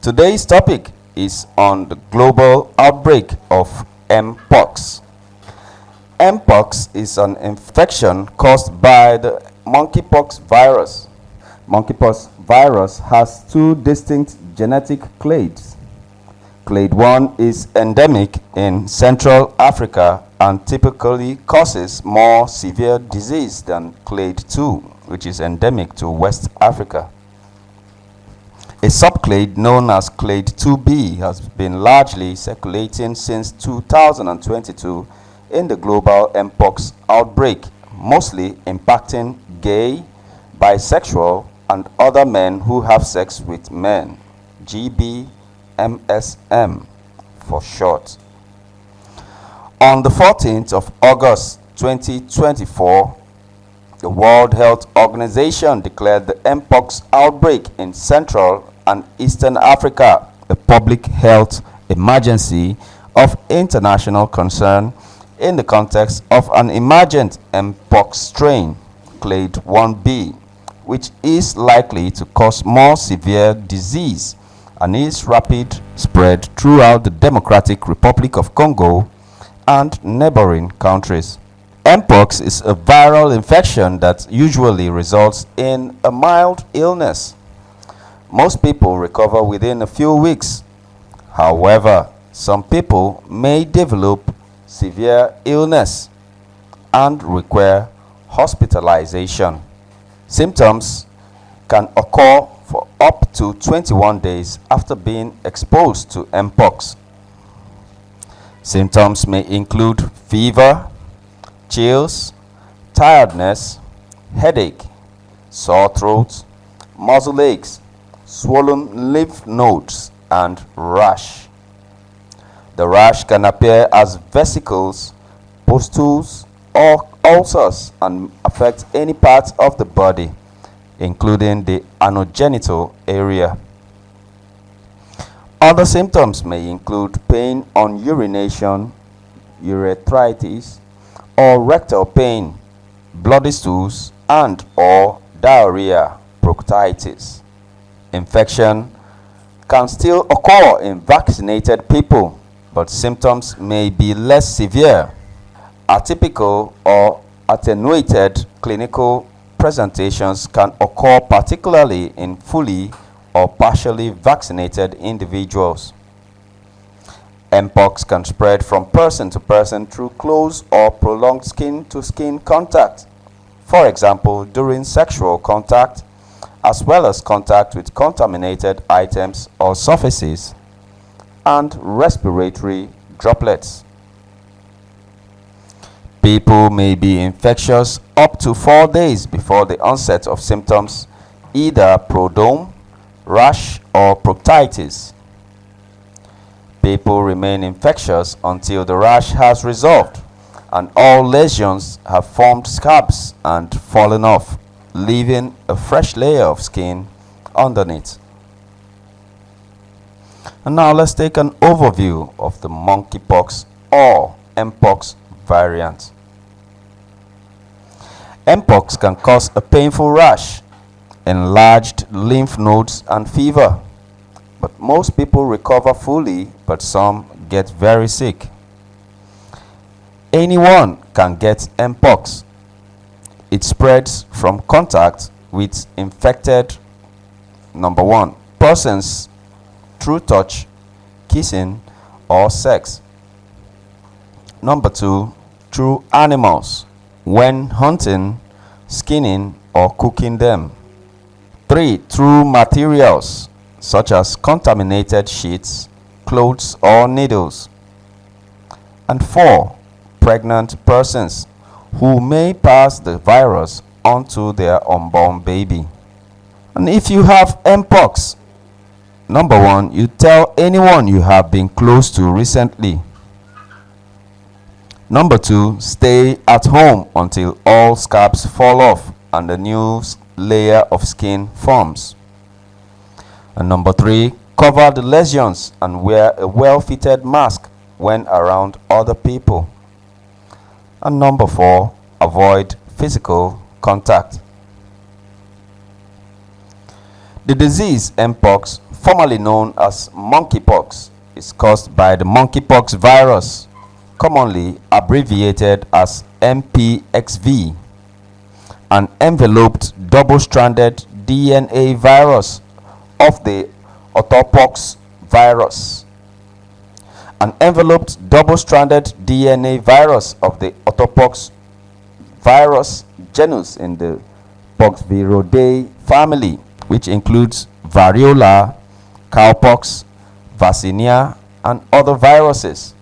Today's topic is on the global outbreak of Mpox. Mpox is an infection caused by the monkeypox virus. Monkeypox virus has two distinct genetic clades. Clade 1 is endemic in Central Africa and typically causes more severe disease than Clade 2, which is endemic to West Africa. A subclade known as Clade 2b has been largely circulating since 2022 in the global Mpox outbreak, mostly impacting gay, bisexual, and other men who have sex with men, GBMSM for short. On the 14th of August 2024, the World Health Organization declared the Mpox outbreak in Central and Eastern Africa a public health emergency of international concern in the context of an emergent Mpox strain, Clade 1b, which is likely to cause more severe disease and its rapid spread throughout the Democratic Republic of Congo and neighboring countries. Mpox is a viral infection that usually results in a mild illness. Most people recover within a few weeks. However, some people may develop severe illness and require hospitalization. Symptoms can occur for up to 21 days after being exposed to Mpox. Symptoms may include fever, chills, tiredness, headache, sore throat, muscle aches, swollen lymph nodes, and rash. The rash can appear as vesicles, pustules, or ulcers and affect any part of the body, including the anogenital area. Other symptoms may include pain on urination, urethritis, or rectal pain, bloody stools, and or diarrhea, proctitis. Infection can still occur in vaccinated people, but symptoms may be less severe. Atypical or attenuated clinical presentations can occur particularly in fully or partially vaccinated individuals. Mpox can spread from person to person through close or prolonged skin-to-skin contact, for example during sexual contact, as well as contact with contaminated items or surfaces, and respiratory droplets. People may be infectious up to 4 days before the onset of symptoms, either prodrome, rash, or proctitis. People remain infectious until the rash has resolved and all lesions have formed scabs and fallen off, leaving a fresh layer of skin underneath. And now let's take an overview of the monkeypox or Mpox variant. Mpox can cause a painful rash, enlarged lymph nodes, and fever, but most people recover fully, but some get very sick. Anyone can get Mpox. It spreads from contact with infected, number 1, persons through touch, kissing, or sex. Number 2, through animals, when hunting, skinning, or cooking them. 3, through materials such as contaminated sheets, clothes, or needles. And 4, pregnant persons who may pass the virus onto their unborn baby. And if you have Mpox, number 1, you tell anyone you have been close to recently. Number 2, stay at home until all scabs fall off and a new layer of skin forms. And number 3, cover the lesions and wear a well-fitted mask when around other people. And number 4, avoid physical contact. The disease Mpox formerly known as monkeypox, is caused by the monkeypox virus, commonly abbreviated as MPXV, an enveloped double-stranded DNA virus of the orthopox virus. An enveloped double-stranded DNA virus of the orthopox virus genus in the Poxviridae family, which includes variola, cowpox, vaccinia, and other viruses.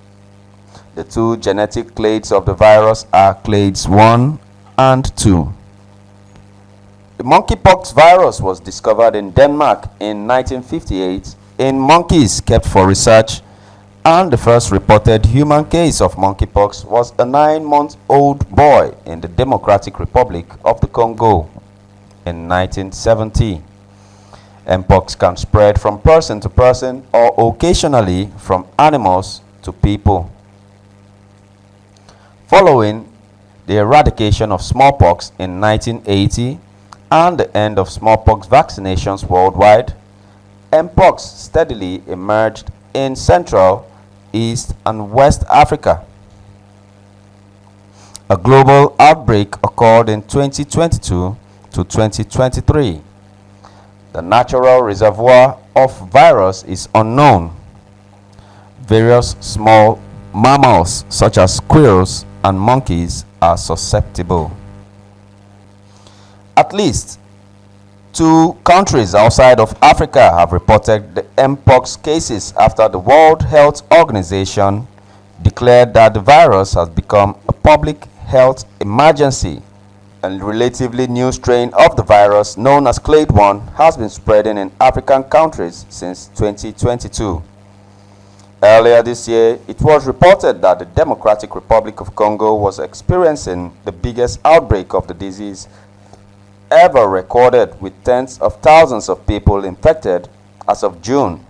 The two genetic clades of the virus are clades 1 and 2. The monkeypox virus was discovered in Denmark in 1958 in monkeys kept for research, and the first reported human case of monkeypox was a 9-month-old boy in the Democratic Republic of the Congo in 1970. Mpox can spread from person to person or occasionally from animals to people. Following the eradication of smallpox in 1980 and the end of smallpox vaccinations worldwide, Mpox steadily emerged in Central, East, and West Africa. A global outbreak occurred in 2022 to 2023. The natural reservoir of virus is unknown. Various small mammals such as squirrels and monkeys are susceptible. At least 2 countries outside of Africa have reported the Mpox cases after the World Health Organization declared that the virus has become a public health emergency. A relatively new strain of the virus known as clade 1 has been spreading in African countries since 2022. Earlier this year, it was reported that the Democratic Republic of Congo was experiencing the biggest outbreak of the disease ever recorded, with tens of thousands of people infected as of June.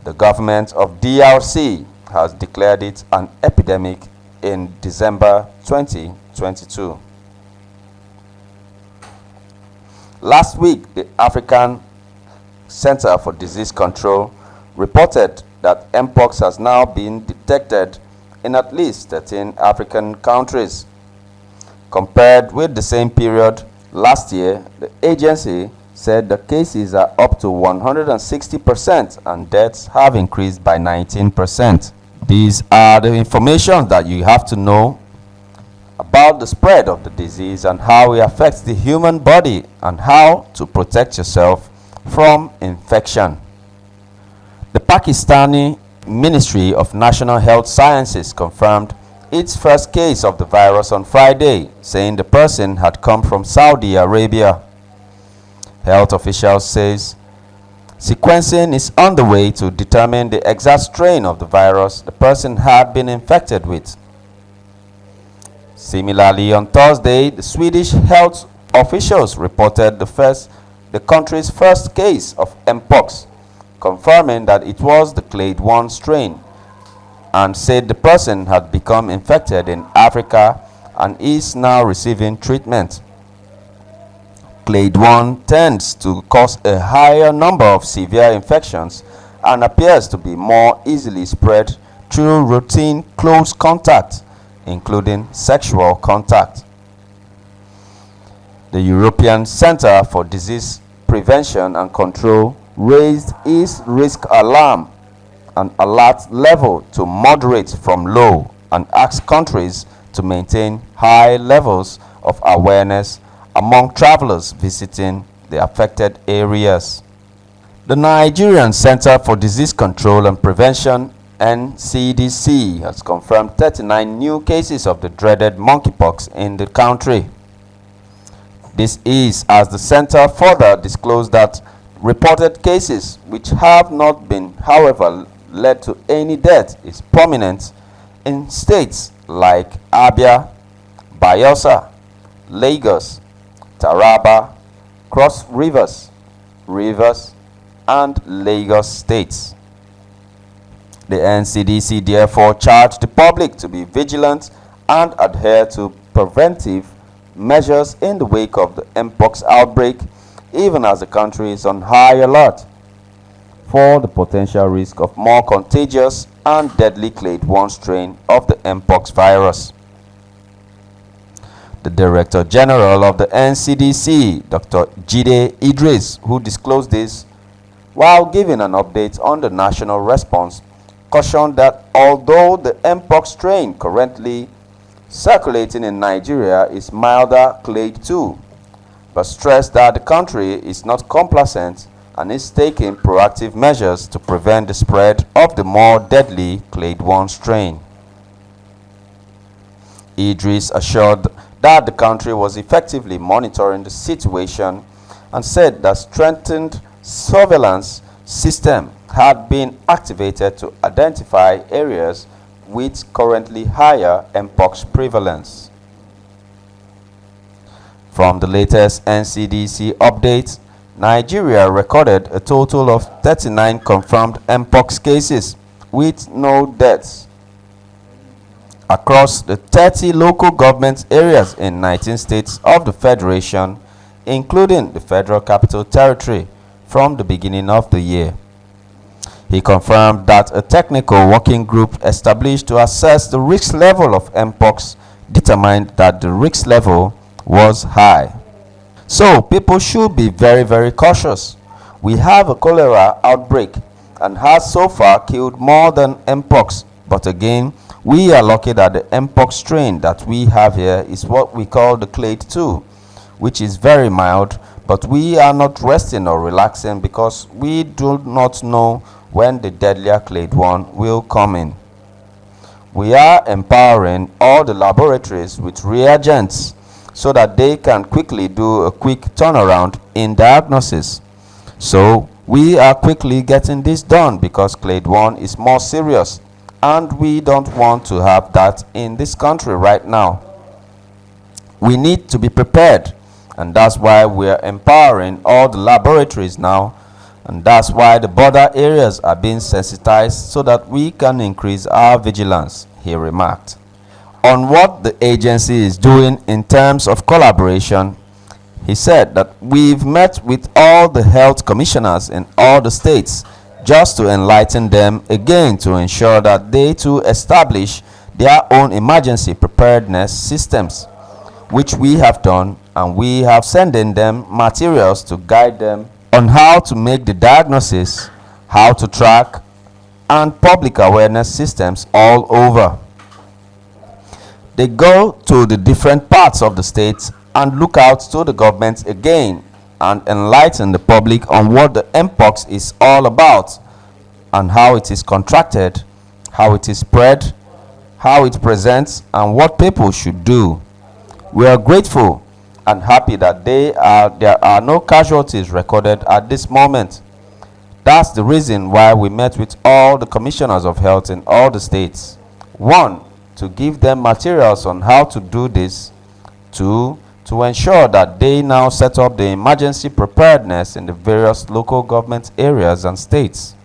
The government of DRC has declared it an epidemic in December 2022. Last week, the African Center for Disease Control reported that Mpox has now been detected in at least 13 African countries. Compared with the same period last year, the agency said the cases are up to 160% and deaths have increased by 19%. These are the information that you have to know about the spread of the disease and how it affects the human body and how to protect yourself from infection. The Pakistani Ministry of National Health Sciences confirmed its first case of the virus on Friday, saying the person had come from Saudi Arabia. Health officials says sequencing is underway to determine the exact strain of the virus the person had been infected with. Similarly, on Thursday, the Swedish health officials reported the country's first case of Mpox, confirming that it was the clade 1 strain, and said the person had become infected in Africa and is now receiving treatment. Clade 1 tends to cause a higher number of severe infections and appears to be more easily spread through routine close contact, including sexual contact. The European Centre for Disease Prevention and Control raised its risk alarm and alert level to moderate from low and asked countries to maintain high levels of awareness among travelers visiting the affected areas. The Nigerian Center for Disease Control and Prevention (NCDC) has confirmed 39 new cases of the dreaded monkeypox in the country. This is as the center further disclosed that reported cases which have not been, however, led to any death is prominent in states like Abia, Bayelsa, Lagos, Taraba, Cross Rivers, and Lagos states. The NCDC therefore charged the public to be vigilant and adhere to preventive measures in the wake of the Mpox outbreak, even as the country is on high alert. for the potential risk of more contagious and deadly clade 1 strain of the Mpox virus. The Director General of the NCDC, Dr. Jide Idris, who disclosed this while giving an update on the national response, cautioned that although the Mpox strain currently circulating in Nigeria is milder clade 2, but stressed that the country is not complacent and is taking proactive measures to prevent the spread of the more deadly clade 1 strain. Idris assured that the country was effectively monitoring the situation and said that strengthened surveillance system had been activated to identify areas with currently higher Mpox prevalence. From the latest NCDC update, Nigeria recorded a total of 39 confirmed Mpox cases with no deaths across the 30 local government areas in 19 states of the Federation, including the Federal Capital Territory, from the beginning of the year. He confirmed that a technical working group established to assess the risk level of Mpox determined that the risk level was high. So people should be very cautious. We have a cholera outbreak and has so far killed more than Mpox, but again, we are lucky that the Mpox strain that we have here is what we call the clade 2, which is very mild, but we are not resting or relaxing because we do not know when the deadlier clade 1 will come in. We are empowering all the laboratories with reagents so that they can quickly do a quick turnaround in diagnosis. So we are quickly getting this done because clade 1 is more serious and we don't want to have that in this country right now. We need to be prepared, and that's why we are empowering all the laboratories now, and that's why the border areas are being sensitized so that we can increase our vigilance, he remarked. On what the agency is doing in terms of collaboration, he said that we've met with all the health commissioners in all the states just to enlighten them again to ensure that they too establish their own emergency preparedness systems, which we have done, and we have sending them materials to guide them on how to make the diagnosis, how to track, and public awareness systems all over. They go to the different parts of the states and look out to the government again and enlighten the public on what the Mpox is all about and how it is contracted, how it is spread, how it presents, and what people should do. We are grateful and happy that there are no casualties recorded at this moment. That's the reason why we met with all the commissioners of health in all the states. 1, to give them materials on how to do this. 2, to ensure that they now set up the emergency preparedness in the various local government areas and states.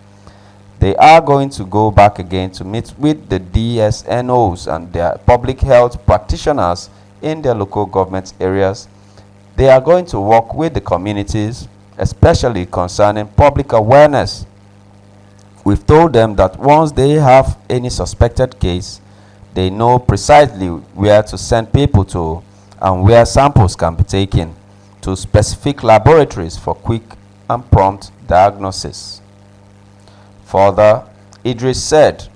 They are going to go back again to meet with the DSNOs and their public health practitioners in their local government areas. They are going to work with the communities, especially concerning public awareness. We've told them that once they have any suspected case, they know precisely where to send people to and where samples can be taken to specific laboratories for quick and prompt diagnosis. Further, Idris said,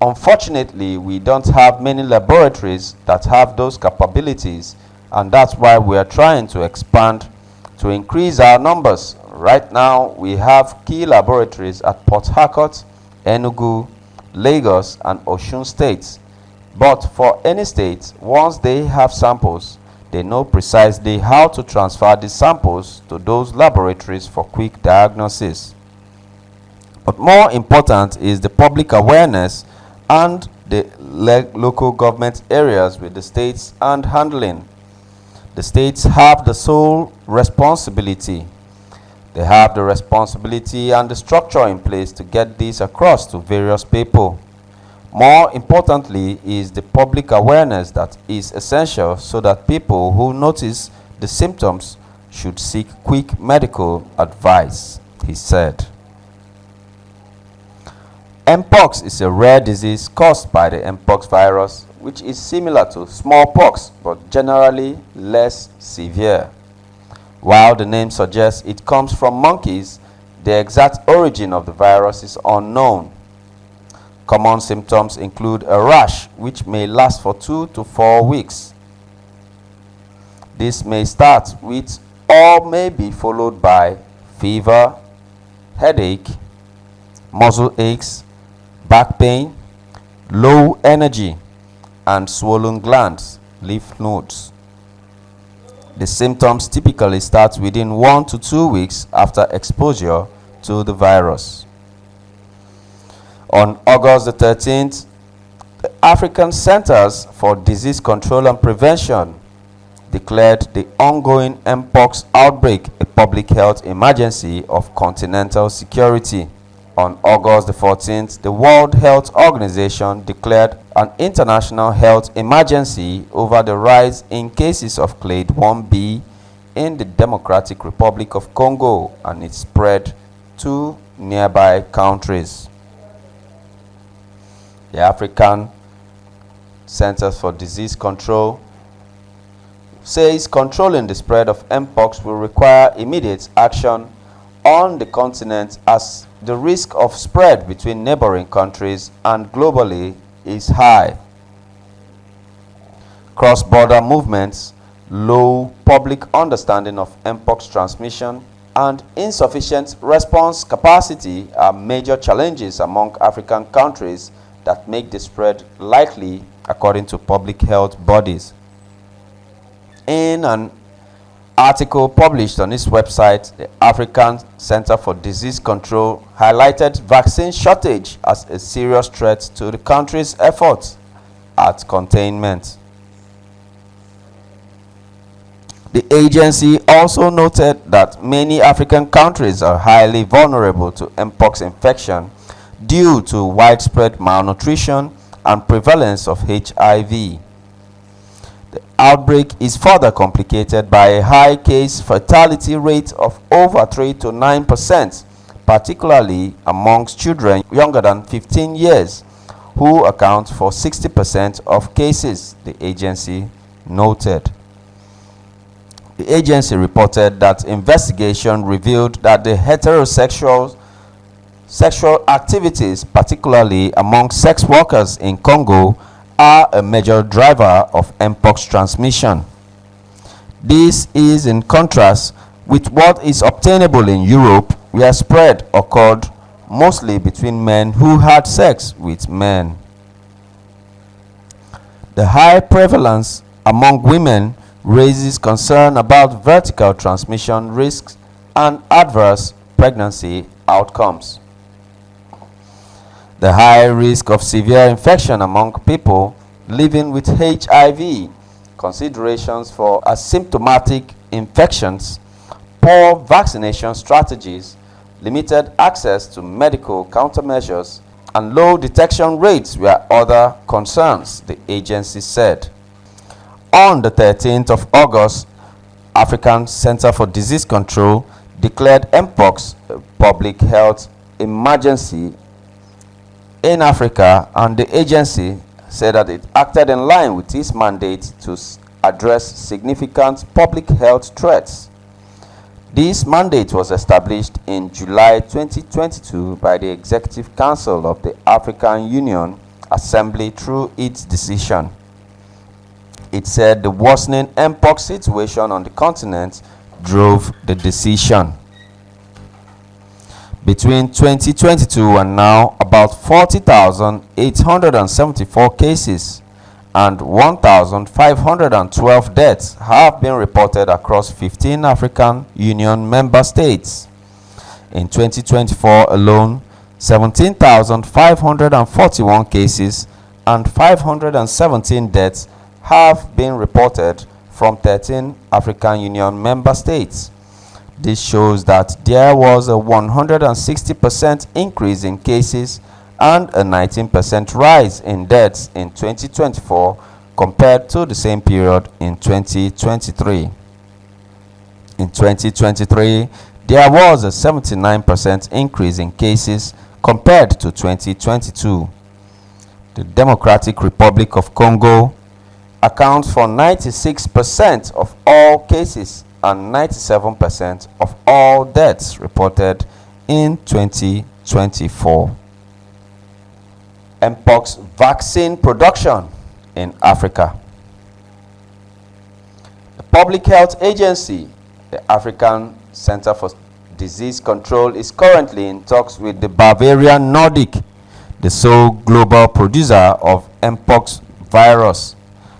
unfortunately, we don't have many laboratories that have those capabilities, and that's why we are trying to expand to increase our numbers. Right now, we have key laboratories at Port Harcourt, Enugu, Lagos, and Osun states. But for any state, once they have samples, they know precisely how to transfer the samples to those laboratories for quick diagnosis. But more important is the public awareness and the local government areas with the states and handling. The states have the sole responsibility. They have the responsibility and the structure in place to get this across to various people. More importantly is the public awareness that is essential so that people who notice the symptoms should seek quick medical advice, he said. Mpox is a rare disease caused by the Mpox virus, which is similar to smallpox but generally less severe. While the name suggests it comes from monkeys, the exact origin of the virus is unknown. Common symptoms include a rash which may last for 2 to 4 weeks. This may start with or may be followed by fever, headache, muscle aches, back pain, low energy, and swollen glands, lymph nodes. The symptoms typically start within 1 to 2 weeks after exposure to the virus. On August the 13th, the African Centers for Disease Control and Prevention declared the ongoing Mpox outbreak a public health emergency of continental security. On August the 14th, the World Health Organization declared an international health emergency over the rise in cases of clade 1b in the Democratic Republic of Congo and its spread to nearby countries. The African Centers for Disease Control says controlling the spread of Mpox will require immediate action on the continent as the risk of spread between neighboring countries and globally is high. Cross-border movements, low public understanding of Mpox transmission, and insufficient response capacity are major challenges among African countries that make the spread likely, according to public health bodies. In an article published on its website, the African Center for Disease Control highlighted vaccine shortage as a serious threat to the country's efforts at containment. The agency also noted that many African countries are highly vulnerable to Mpox infection due to widespread malnutrition and prevalence of HIV. The outbreak is further complicated by a high case fatality rate of over 3 to 9%, particularly amongst children younger than 15 years, who account for 60% of cases, the agency noted. The agency reported that investigation revealed that the heterosexual sexual activities, particularly among sex workers in Congo, are a major driver of Mpox transmission. This is in contrast with what is obtainable in Europe, where spread occurred mostly between men who had sex with men. The high prevalence among women raises concern about vertical transmission risks and adverse pregnancy outcomes. The high risk of severe infection among people living with HIV, considerations for asymptomatic infections, poor vaccination strategies, limited access to medical countermeasures, and low detection rates were other concerns, the agency said. On the 13th of August, African Center for Disease Control declared Mpox a public health emergency in Africa, and the agency said that it acted in line with its mandate to address significant public health threats. This mandate was established in July 2022 by the Executive Council of the African Union Assembly through its decision. It said the worsening Mpox situation on the continent drove the decision. Between 2022 and now, about 40,874 cases and 1,512 deaths have been reported across 15 African Union member states. In 2024 alone, 17,541 cases and 517 deaths have been reported from 13 African Union member states. This shows that there was a 160% increase in cases and a 19% rise in deaths in 2024 compared to the same period in 2023. In 2023, there was a 79% increase in cases compared to 2022. The Democratic Republic of Congo accounts for 96% of all cases and 97% of all deaths reported in 2024. Mpox vaccine production in Africa. The Public Health Agency, the African Center for Disease Control, is currently in talks with the Bavarian Nordic, the sole global producer of Mpox virus,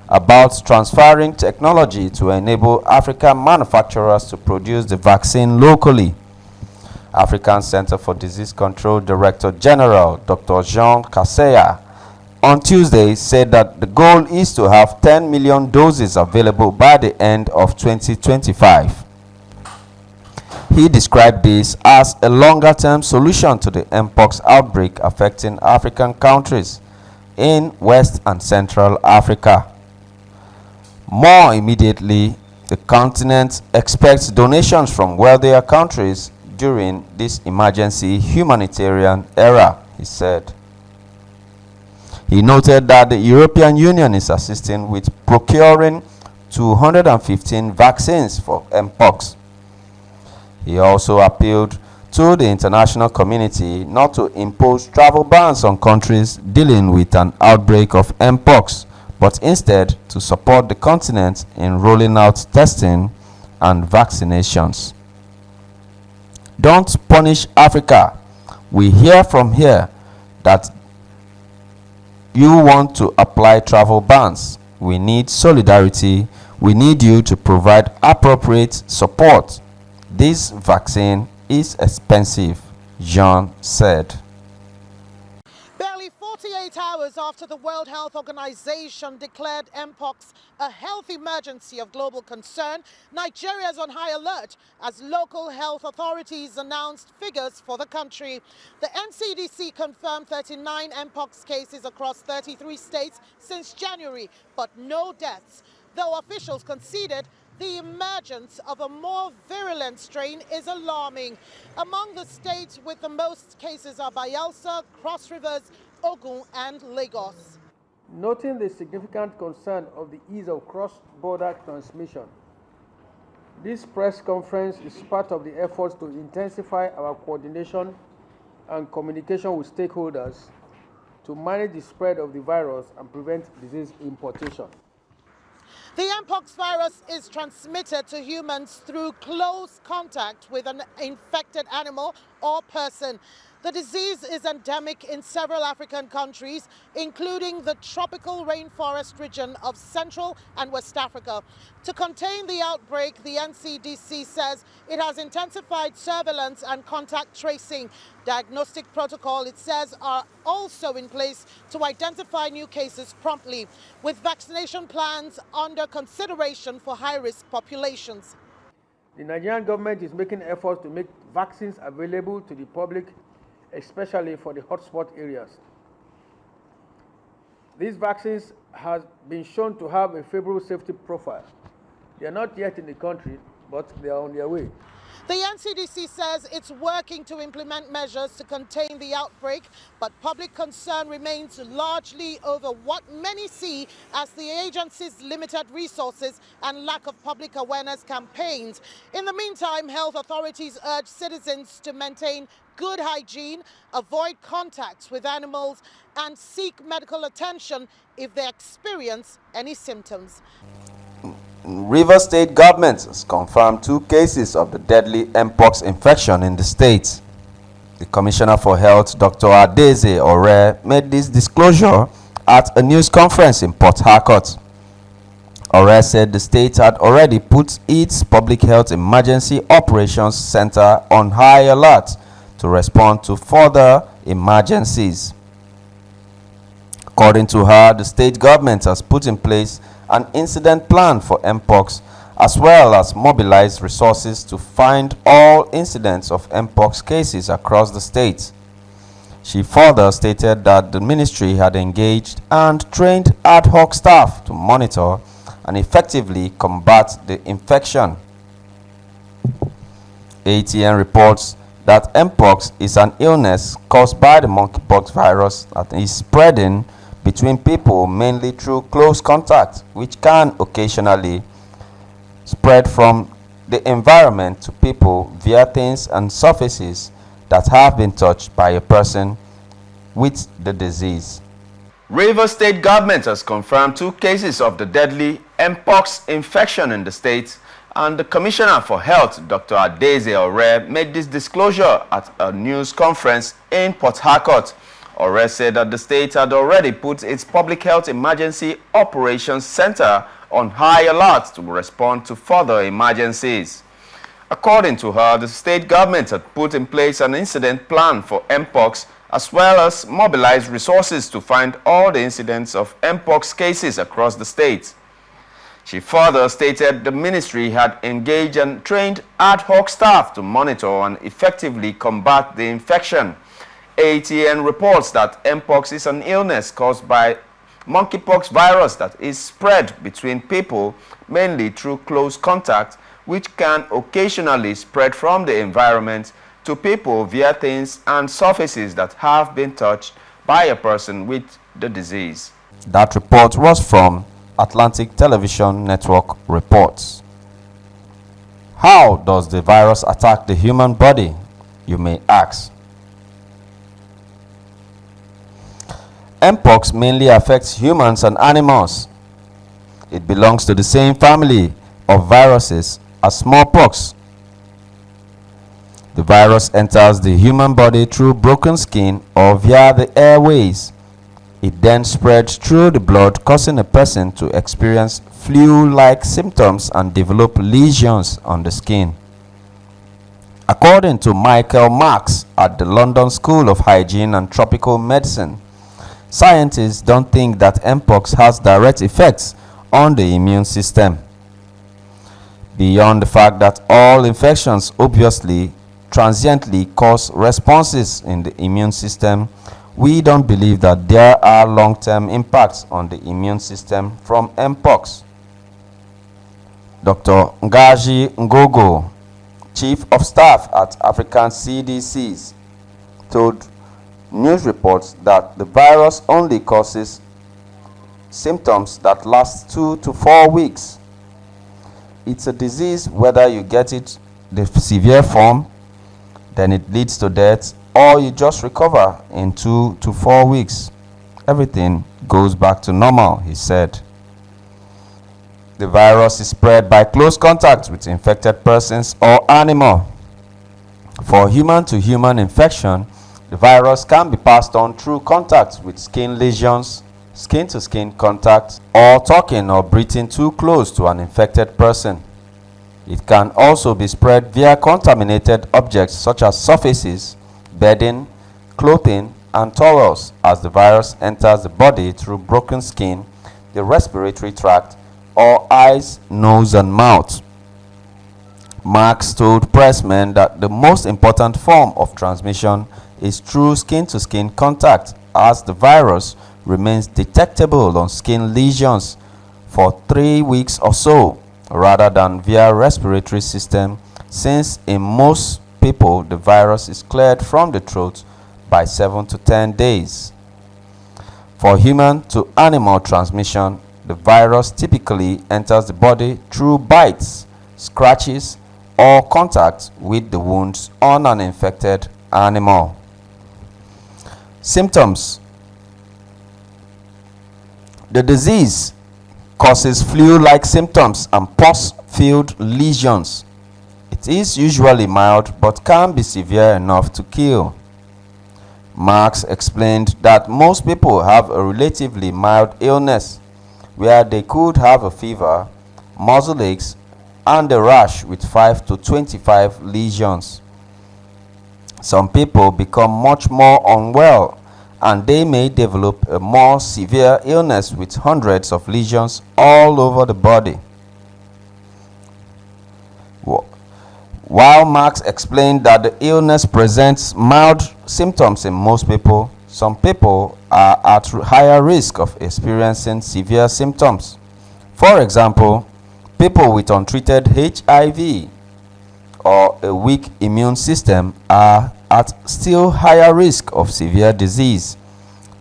about transferring technology to enable African manufacturers to produce the vaccine locally. African Center for Disease Control Director General Dr. Jean Kaseya on Tuesday said that the goal is to have 10 million doses available by the end of 2025. He described this as a longer-term solution to the Mpox outbreak affecting African countries in West and Central Africa. More immediately, the continent expects donations from wealthier countries during this emergency humanitarian era, he said. He noted that the European Union is assisting with procuring 215 vaccines for Mpox. He also appealed to the international community not to impose travel bans on countries dealing with an outbreak of Mpox, but instead to support the continent in rolling out testing and vaccinations. Don't punish Africa. We hear from here that you want to apply travel bans. We need solidarity. We need you to provide appropriate support. This vaccine is expensive, Jean said. Barely 48 hours after the World Health Organization declared Mpox a health emergency of global concern, Nigeria is on high alert as local health authorities announced figures for the country. The NCDC confirmed 39 Mpox cases across 33 states since January, but no deaths, though officials conceded the emergence of a more virulent strain is alarming. Among the states with the most cases are Bayelsa, Cross Rivers, Ogun, and Lagos. Noting the significant concern of the ease of cross-border transmission, this press conference is part of the efforts to intensify our coordination and communication with stakeholders to manage the spread of the virus and prevent disease importation. The Mpox virus is transmitted to humans through close contact with an infected animal or person. The disease is endemic in several African countries, including the tropical rainforest region of Central and West Africa. To contain the outbreak, the NCDC says it has intensified surveillance and contact tracing. Diagnostic protocol, it says, are also in place to identify new cases promptly, with vaccination plans under consideration for high-risk populations. The Nigerian government is making efforts to make vaccines available to the public, especially for the hotspot areas. These vaccines have been shown to have a favorable safety profile. They are not yet in the country, but they are on their way. The NCDC says it's working to implement measures to contain the outbreak, but public concern remains largely over what many see as the agency's limited resources and lack of public awareness campaigns. In the meantime, health authorities urge citizens to maintain good hygiene, avoid contacts with animals, and seek medical attention if they experience any symptoms. Rivers State government has confirmed 2 cases of the deadly Mpox infection in the state. The Commissioner for Health, Dr. Adeze Ore, made this disclosure at a news conference in Port Harcourt. Ore said the state had already put its Public Health Emergency Operations Center on high alert to respond to further emergencies. According to her, the state government has put in place an incident plan for Mpox, as well as mobilized resources to find all incidents of Mpox cases across the state. She further stated that the ministry had engaged and trained ad hoc staff to monitor and effectively combat the infection. ATN reports that Mpox is an illness caused by the monkeypox virus that is spreading between people mainly through close contact, which can occasionally spread from the environment to people via things and surfaces that have been touched by a person with the disease. Rivers State government has confirmed 2 cases of the deadly Mpox infection in the state, and the Commissioner for Health, Dr. Adeze Ore, made this disclosure at a news conference in Port Harcourt. Ore said that the state had already put its Public Health Emergency Operations Center on high alert to respond to further emergencies. According to her, the state government had put in place an incident plan for Mpox, as well as mobilized resources to find all the incidents of Mpox cases across the state. She further stated the ministry had engaged and trained ad hoc staff to monitor and effectively combat the infection. ATN reports that Mpox is an illness caused by monkeypox virus that is spread between people mainly through close contact, which can occasionally spread from the environment to people via things and surfaces that have been touched by a person with the disease. That report was from Atlantic Television Network Reports. How does the virus attack the human body, you may ask? Mpox mainly affects humans and animals. It belongs to the same family of viruses as smallpox. The virus enters the human body through broken skin or via the airways. It then spreads through the blood, causing a person to experience flu-like symptoms and develop lesions on the skin. According to Michael Marks at the London School of Hygiene and Tropical Medicine, scientists don't think that Mpox has direct effects on the immune system. Beyond the fact that all infections obviously transiently cause responses in the immune system, we don't believe that there are long-term impacts on the immune system from Mpox. Dr. Ngaji Ngogo, Chief of Staff at African CDCs, told news reports that the virus only causes symptoms that last 2 to 4 weeks. It's a disease whether you get it the severe form, then it leads to death, or you just recover in 2 to 4 weeks. Everything goes back to normal, he said. The virus is spread by close contact with infected persons or animal. For human-to-human infection, the virus can be passed on through contact with skin lesions, skin-to-skin contact, or talking or breathing too close to an infected person. It can also be spread via contaminated objects such as surfaces, bedding, clothing, and towels as the virus enters the body through broken skin, the respiratory tract, or eyes, nose, and mouth. Marks told pressmen that the most important form of transmission is through skin-to-skin contact, as the virus remains detectable on skin lesions for 3 weeks or so, rather than via respiratory system, since in most people the virus is cleared from the throat by 7 to 10 days. For human to animal transmission, the virus typically enters the body through bites, scratches, or contact with the wounds on an infected animal. Symptoms. The disease causes flu-like symptoms and pus-filled lesions. It is usually mild but can be severe enough to kill. Marks explained that most people have a relatively mild illness, where they could have a fever, muscle aches, and a rash with 5 to 25 lesions. Some people become much more unwell, and they may develop a more severe illness with hundreds of lesions all over the body. While Marks explained that the illness presents mild symptoms in most people, some people are at higher risk of experiencing severe symptoms. For example, people with untreated HIV or a weak immune system are at still higher risk of severe disease.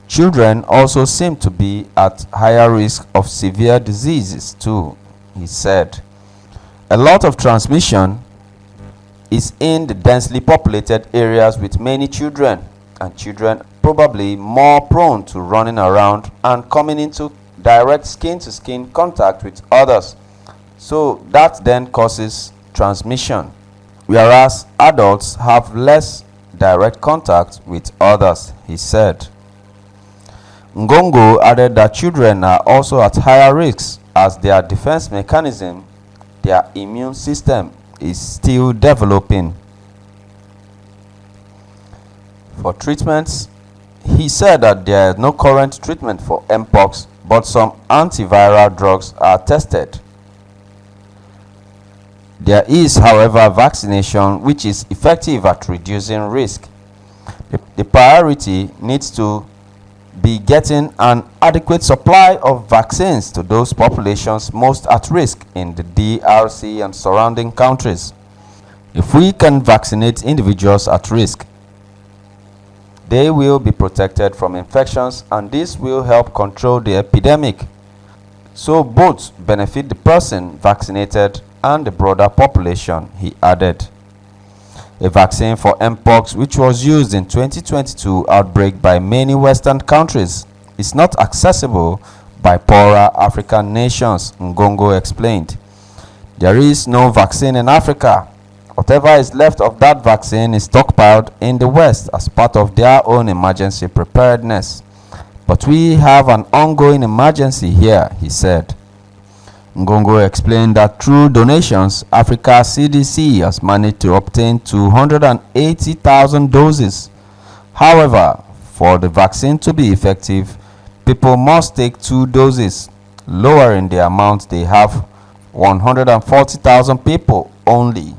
Children also seem to be at higher risk of severe diseases too, he said. A lot of transmission is in the densely populated areas with many children, and children probably more prone to running around and coming into direct skin-to-skin contact with others. So that then causes transmission, whereas adults have less direct contact with others, he said. Ngongo added that children are also at higher risks as their defense mechanism, their immune system, is still developing. For treatments, he said that there is no current treatment for Mpox, but some antiviral drugs are tested. There is, however, vaccination which is effective at reducing risk. The priority needs to be getting an adequate supply of vaccines to those populations most at risk in the DRC and surrounding countries. If we can vaccinate individuals at risk, they will be protected from infections, and this will help control the epidemic. So both benefit the person vaccinated and the broader population, he added. A vaccine for Mpox, which was used in 2022 outbreak by many Western countries, is not accessible by poorer African nations, Ngongo explained. There is no vaccine in Africa. Whatever is left of that vaccine is stockpiled in the West as part of their own emergency preparedness. But we have an ongoing emergency here, he said. Ngongo explained that through donations, Africa CDC has managed to obtain 280,000 doses. However, for the vaccine to be effective, people must take 2 doses, lowering the amount they have 140,000 people only.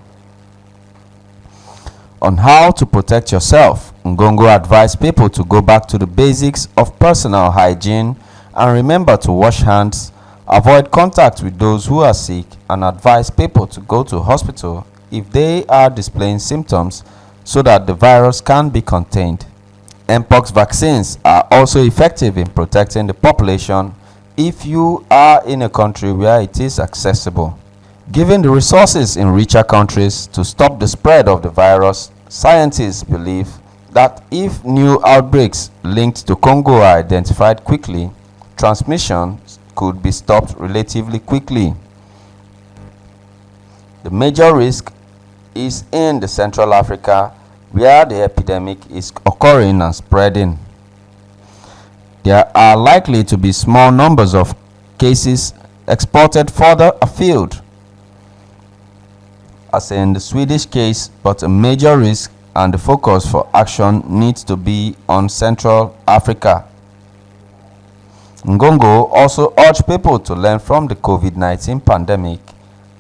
On how to protect yourself, Ngongo advised people to go back to the basics of personal hygiene and remember to wash hands, avoid contact with those who are sick, and advise people to go to hospital if they are displaying symptoms so that the virus can be contained. Mpox vaccines are also effective in protecting the population if you are in a country where it is accessible. Given the resources in richer countries to stop the spread of the virus, scientists believe that if new outbreaks linked to Congo are identified quickly, transmission could be stopped relatively quickly. The major risk is in the Central Africa, where the epidemic is occurring and spreading. There are likely to be small numbers of cases exported further afield, as in the Swedish case, but a major risk and the focus for action needs to be on Central Africa. Ngongo also urged people to learn from the COVID-19 pandemic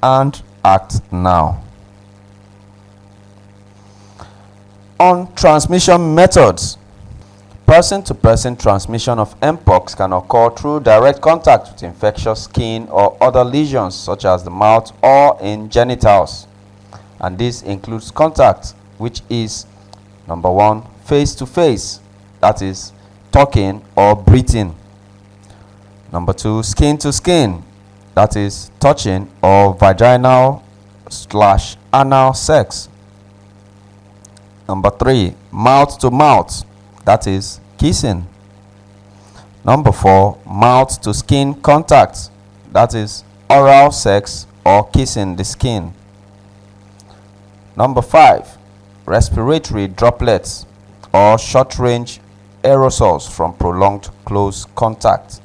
and act now. On transmission methods, person-to-person transmission of Mpox can occur through direct contact with infectious skin or other lesions such as the mouth or in genitals. And this includes contact, which is number 1, face-to-face, that is, talking or breathing. Number 2, skin-to-skin, that is, touching or vaginal/anal sex. Number 3, mouth-to-mouth, that is, kissing. Number 4, mouth-to-skin contact, that is, oral sex or kissing the skin. Number 5, respiratory droplets or short-range aerosols from prolonged close contact.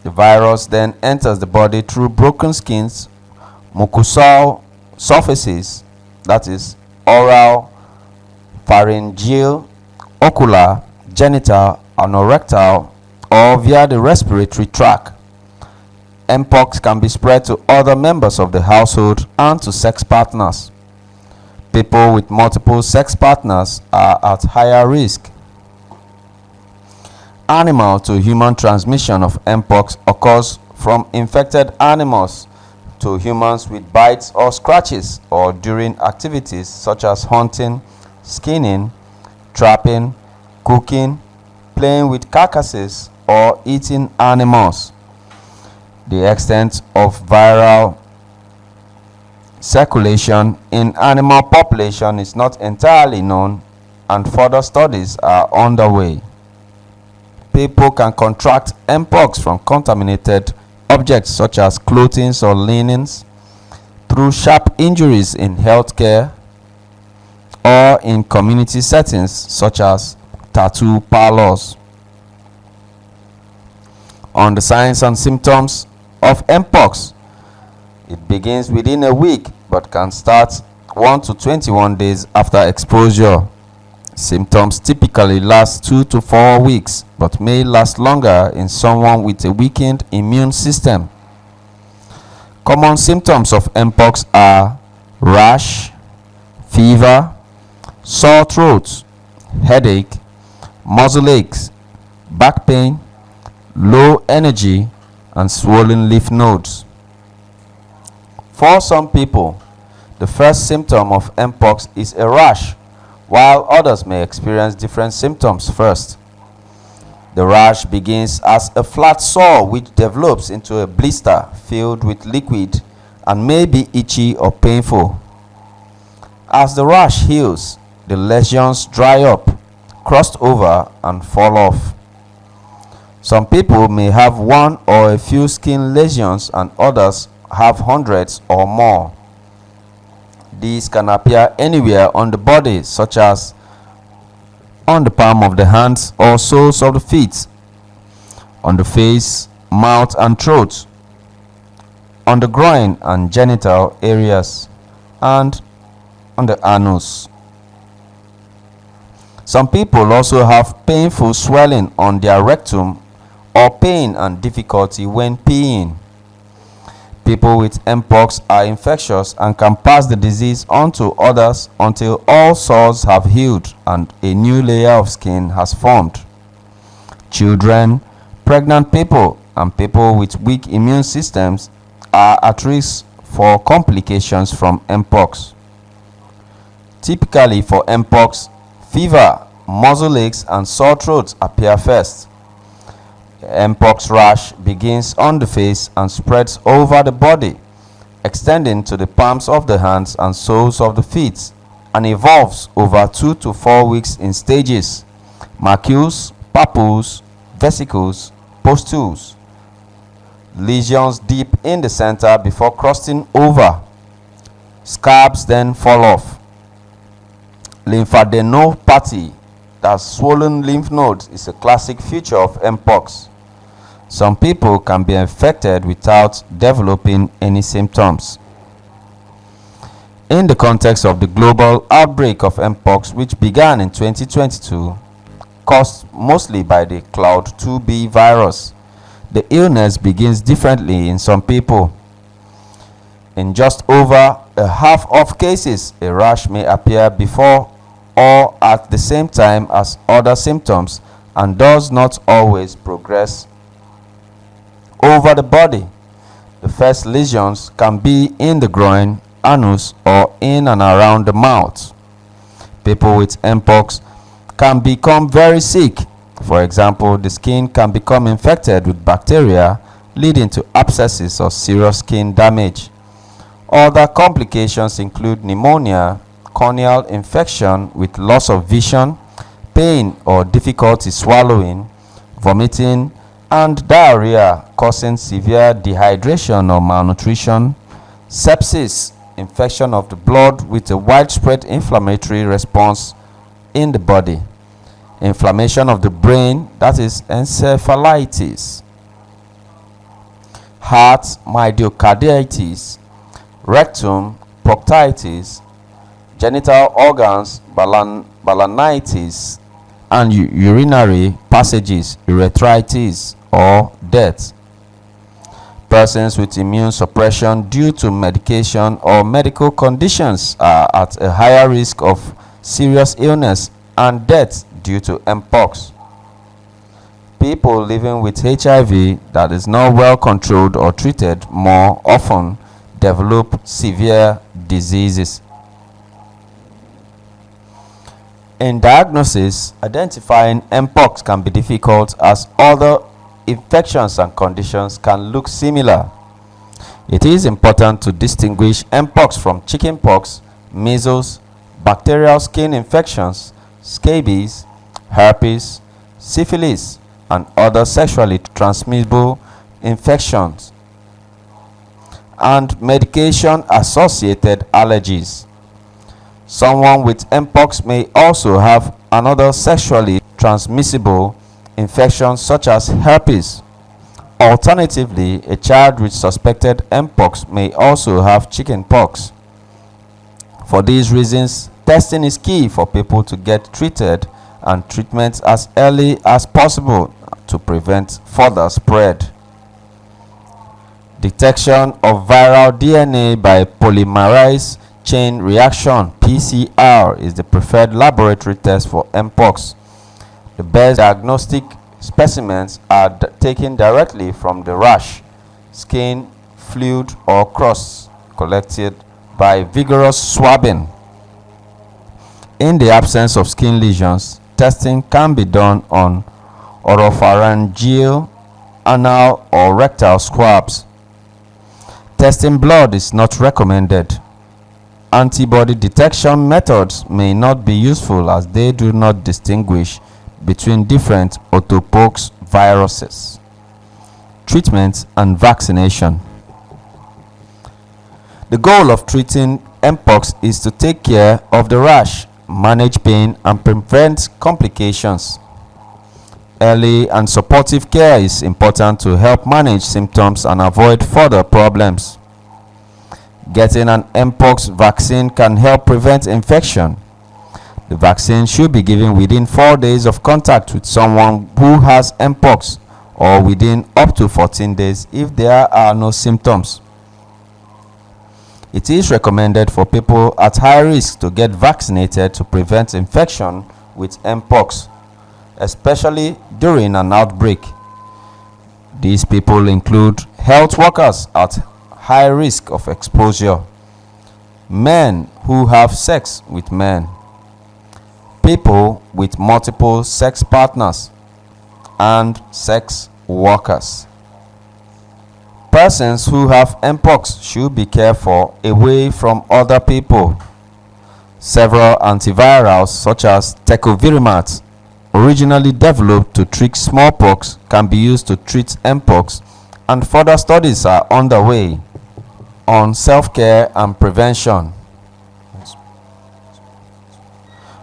The virus then enters the body through broken skins, mucosal surfaces, that is, oral, pharyngeal, ocular, genital, anorectal, or via the respiratory tract. Mpox can be spread to other members of the household and to sex partners. People with multiple sex partners are at higher risk. Animal to human transmission of Mpox occurs from infected animals to humans with bites or scratches, or during activities such as hunting, skinning, trapping, cooking, playing with carcasses, or eating animals. The extent of viral circulation in animal population is not entirely known, and further studies are underway. People can contract Mpox from contaminated objects such as clothing or linens, through sharp injuries in healthcare, or in community settings such as tattoo parlors. On the signs and symptoms of Mpox, it begins within a week but can start 1 to 21 days after exposure. Symptoms typically last 2 to 4 weeks but may last longer in someone with a weakened immune system. Common symptoms of Mpox are rash, fever, sore throat, headache, muscle aches, back pain, low energy, and swollen lymph nodes. For some people, the first symptom of Mpox is a rash, while others may experience different symptoms first. The rash begins as a flat sore which develops into a blister filled with liquid and may be itchy or painful. As the rash heals, the lesions dry up, crust over, and fall off. Some people may have one or a few skin lesions, and others have hundreds or more. These can appear anywhere on the body, such as on the palm of the hands or soles of the feet, on the face, mouth and throat, on the groin and genital areas, and on the anus. Some people also have painful swelling on their rectum or pain and difficulty when peeing. People with Mpox are infectious and can pass the disease on to others until all sores have healed and a new layer of skin has formed. Children, pregnant people, and people with weak immune systems are at risk for complications from Mpox. Typically for Mpox, fever, muscle aches, and sore throats appear first. The Mpox rash begins on the face and spreads over the body, extending to the palms of the hands and soles of the feet, and evolves over 2 to 4 weeks in stages: macules, papules, vesicles, pustules. Lesions deep in the center before crusting over. Scabs then fall off. Lymphadenopathy, that's swollen lymph nodes, is a classic feature of Mpox. Some people can be infected without developing any symptoms. In the context of the global outbreak of Mpox, which began in 2022, caused mostly by the Clade 2b virus, the illness begins differently in some people. In just over a half of cases, a rash may appear before or at the same time as other symptoms and does not always progress over the body. The first lesions can be in the groin, anus, or in and around the mouth. People with Mpox can become very sick. For example, the skin can become infected with bacteria, leading to abscesses or serious skin damage. Other complications include pneumonia, corneal infection with loss of vision, pain or difficulty swallowing, vomiting, and diarrhea causing severe dehydration or malnutrition, sepsis, infection of the blood with a widespread inflammatory response in the body, inflammation of the brain, that is encephalitis, heart myocarditis, rectum proctitis, genital organs balanitis, and urinary passages, urethritis, or death. Persons with immune suppression due to medication or medical conditions are at a higher risk of serious illness and death due to Mpox. People living with HIV that is not well controlled or treated more often develop severe diseases. In diagnosis, identifying Mpox can be difficult as other infections and conditions can look similar. It is important to distinguish Mpox from chickenpox, measles, bacterial skin infections, scabies, herpes, syphilis, and other sexually transmissible infections, and medication-associated allergies. Someone with Mpox may also have another sexually transmissible infection such as herpes. Alternatively, a child with suspected Mpox may also have chickenpox. For these reasons, testing is key for people to get treated and treatment as early as possible to prevent further spread. Detection of viral DNA by polymerase chain reaction (PCR) is the preferred laboratory test for Mpox. The best diagnostic specimens are taken directly from the rash, skin, fluid, or crust collected by vigorous swabbing. In the absence of skin lesions, testing can be done on oropharyngeal, anal, or rectal swabs. Testing blood is not recommended. Antibody detection methods may not be useful as they do not distinguish between different orthopox viruses. Treatment and vaccination. The goal of treating Mpox is to take care of the rash, manage pain, and prevent complications. Early and supportive care is important to help manage symptoms and avoid further problems. Getting an Mpox vaccine can help prevent infection. The vaccine should be given within 4 days of contact with someone who has Mpox, or within up to 14 days if there are no symptoms. It is recommended for people at high risk to get vaccinated to prevent infection with Mpox, especially during an outbreak. These people include health workers at high risk of exposure, men who have sex with men, people with multiple sex partners, and sex workers. Persons who have Mpox should be careful away from other people. Several antivirals such as tecovirimat, originally developed to treat smallpox, can be used to treat Mpox, and further studies are underway on self-care and prevention.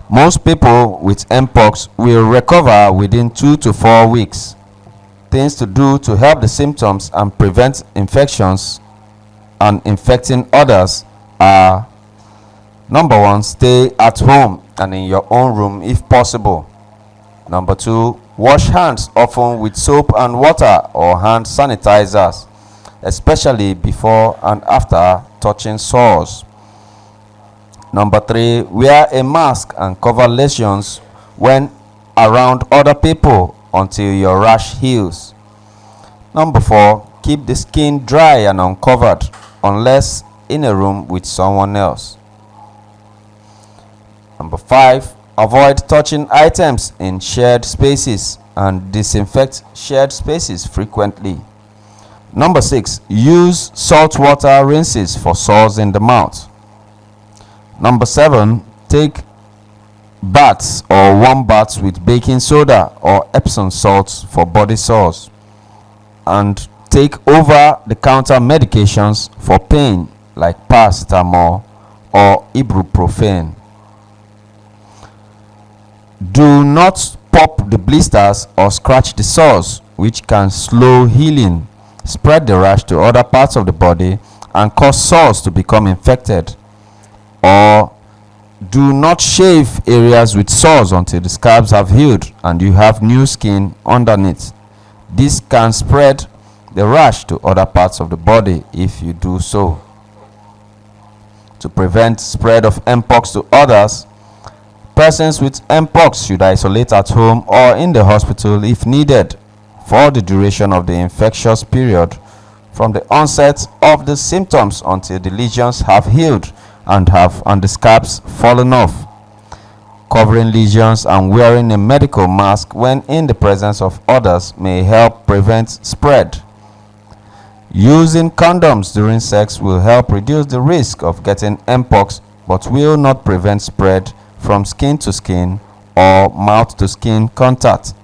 Most people with Mpox will recover within 2 to 4 weeks. Things to do to help the symptoms and prevent infections and infecting others are: number 1, stay at home and in your own room if possible. Number 2, wash hands often with soap and water or hand sanitizers, especially before and after touching sores. Number 3, wear a mask and cover lesions when around other people until your rash heals. Number 4, keep the skin dry and uncovered unless in a room with someone else. Number 5, avoid touching items in shared spaces and disinfect shared spaces frequently. Number 6, use salt water rinses for sores in the mouth. Number 7, take baths or warm baths with baking soda or Epsom salts for body sores. And take over-the-counter medications for pain like paracetamol or ibuprofen. Do not pop the blisters or scratch the sores, which can slow healing, spread the rash to other parts of the body, and cause sores to become infected. Or do not shave areas with sores until the scabs have healed and you have new skin underneath. This can spread the rash to other parts of the body if you do so. To prevent spread of Mpox to others, persons with Mpox should isolate at home or in the hospital if needed for the duration of the infectious period from the onset of the symptoms until the lesions have healed and the scabs fallen off. Covering lesions and wearing a medical mask when in the presence of others may help prevent spread. Using condoms during sex will help reduce the risk of getting Mpox but will not prevent spread from skin to skin or mouth to skin contact.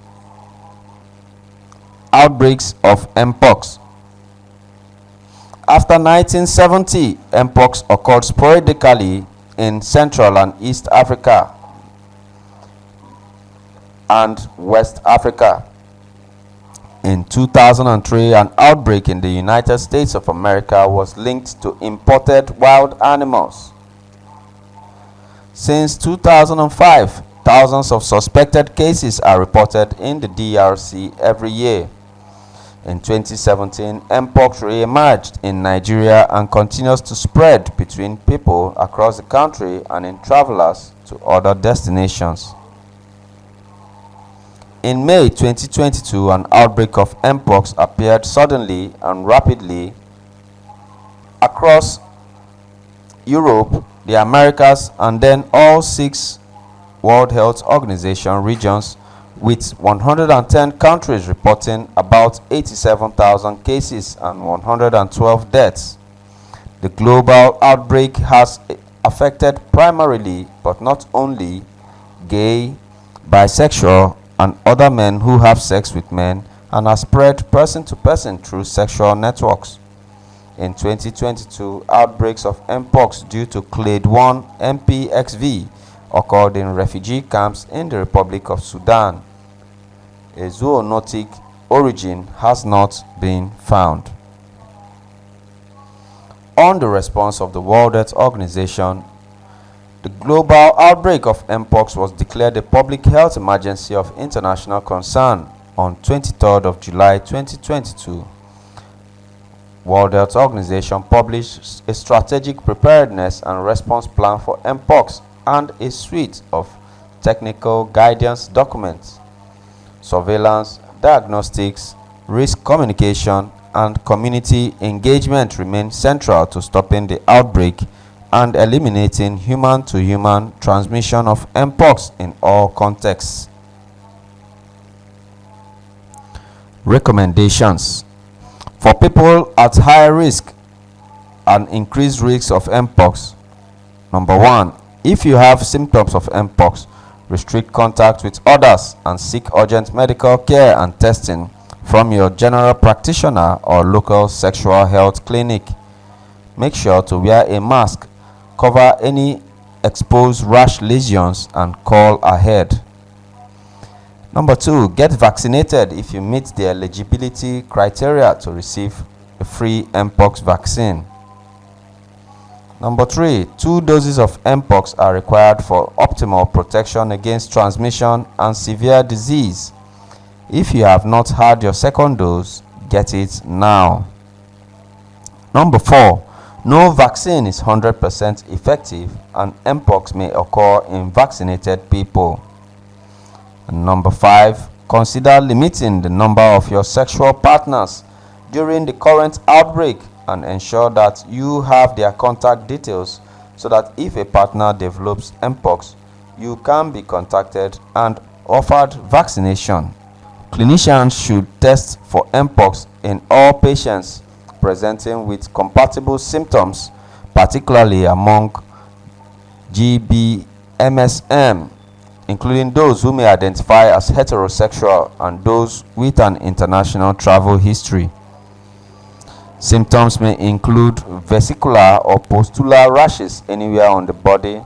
Outbreaks of Mpox. After 1970, Mpox occurred sporadically in Central and East Africa and West Africa. In 2003, an outbreak in the United States of America was linked to imported wild animals. Since 2005, thousands of suspected cases are reported in the DRC every year. In 2017, Mpox re-emerged in Nigeria and continues to spread between people across the country and in travelers to other destinations. In May 2022, an outbreak of Mpox appeared suddenly and rapidly across Europe, the Americas, and then all 6 World Health Organization regions, with 110 countries reporting about 87,000 cases and 112 deaths. The global outbreak has affected primarily, but not only, gay, bisexual, and other men who have sex with men and are spread person to person through sexual networks. In 2022, outbreaks of Mpox due to clade 1 MPXV occurred in refugee camps in the Republic of Sudan. A zoonotic origin has not been found. On the response of the World Health Organization, the global outbreak of Mpox was declared a public health emergency of international concern on 23rd of July 2022. World Health Organization published a strategic preparedness and response plan for Mpox and a suite of technical guidance documents. Surveillance, diagnostics, risk communication, and community engagement remain central to stopping the outbreak and eliminating human-to-human transmission of Mpox in all contexts. Recommendations. For people at high risk and increased risk of Mpox, number 1, if you have symptoms of Mpox, restrict contact with others and seek urgent medical care and testing from your general practitioner or local sexual health clinic. Make sure to wear a mask, cover any exposed rash lesions, and call ahead. Number 2, get vaccinated if you meet the eligibility criteria to receive a free Mpox vaccine. Number 3, 2 doses of Mpox are required for optimal protection against transmission and severe disease. If you have not had your second dose, get it now. Number 4, no vaccine is 100% effective and Mpox may occur in vaccinated people. And number 5, consider limiting the number of your sexual partners during the current outbreak and ensure that you have their contact details so that if a partner develops Mpox, you can be contacted and offered vaccination. Clinicians should test for Mpox in all patients presenting with compatible symptoms, particularly among GBMSM, including those who may identify as heterosexual and those with an international travel history. Symptoms may include vesicular or pustular rashes anywhere on the body,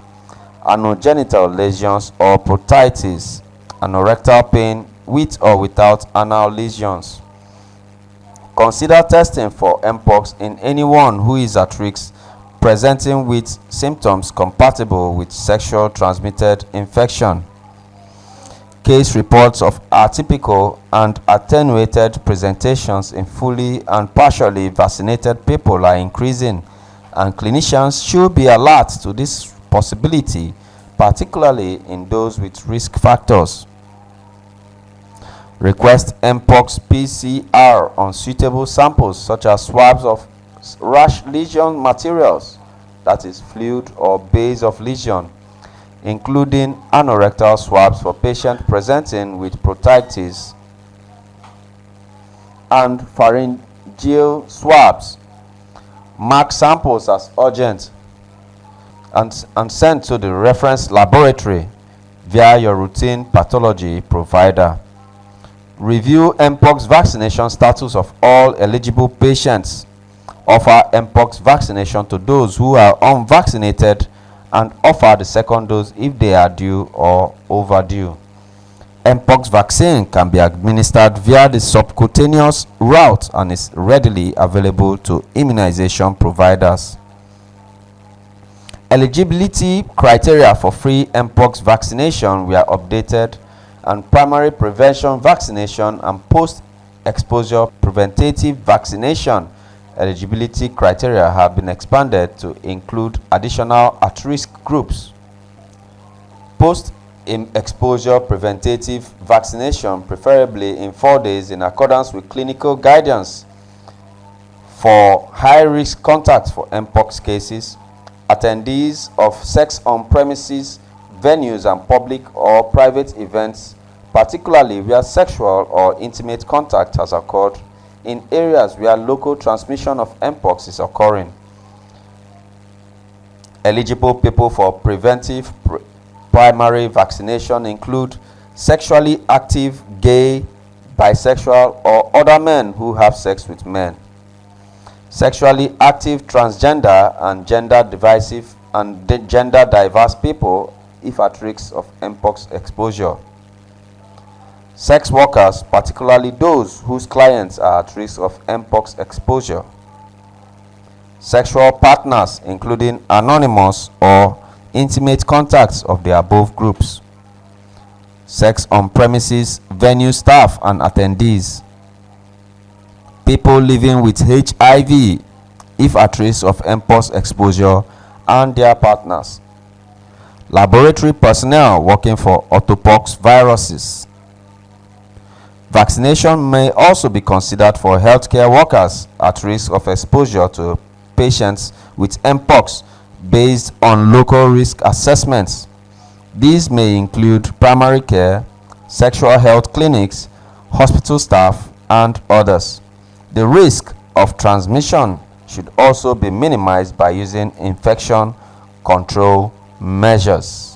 anogenital lesions or proctitis, anorectal pain with or without anal lesions. Consider testing for Mpox in anyone who is at risk presenting with symptoms compatible with sexual transmitted infection. Case reports of atypical and attenuated presentations in fully and partially vaccinated people are increasing, and clinicians should be alert to this possibility, particularly in those with risk factors. Request Mpox PCR on suitable samples such as swabs of rash lesion materials, that is fluid or base of lesion, including anorectal swabs for patients presenting with proctitis, and pharyngeal swabs. Mark samples as urgent and send to the reference laboratory via your routine pathology provider. Review Mpox vaccination status of all eligible patients. Offer Mpox vaccination to those who are unvaccinated and offer the second dose if they are due or overdue. Mpox vaccine can be administered via the subcutaneous route and is readily available to immunization providers. Eligibility criteria for free Mpox vaccination were updated, and primary prevention vaccination and post-exposure preventative vaccination eligibility criteria have been expanded to include additional at-risk groups. Post-exposure preventative vaccination, preferably in 4 days in accordance with clinical guidance for high-risk contacts for Mpox cases, attendees of sex on-premises venues and public or private events, particularly where sexual or intimate contact has occurred in areas where local transmission of Mpox is occurring. Eligible people for preventive primary vaccination include sexually active, gay, bisexual, or other men who have sex with men, sexually active, transgender, and gender diverse people if at risk of Mpox exposure. Sex workers, particularly those whose clients are at risk of Mpox exposure. Sexual partners, including anonymous or intimate contacts of the above groups. Sex on premises venue staff and attendees. People living with HIV if at risk of Mpox exposure and their partners. Laboratory personnel working for orthopox viruses. Vaccination may also be considered for healthcare workers at risk of exposure to patients with Mpox based on local risk assessments. These may include primary care, sexual health clinics, hospital staff, and others. The risk of transmission should also be minimized by using infection control measures.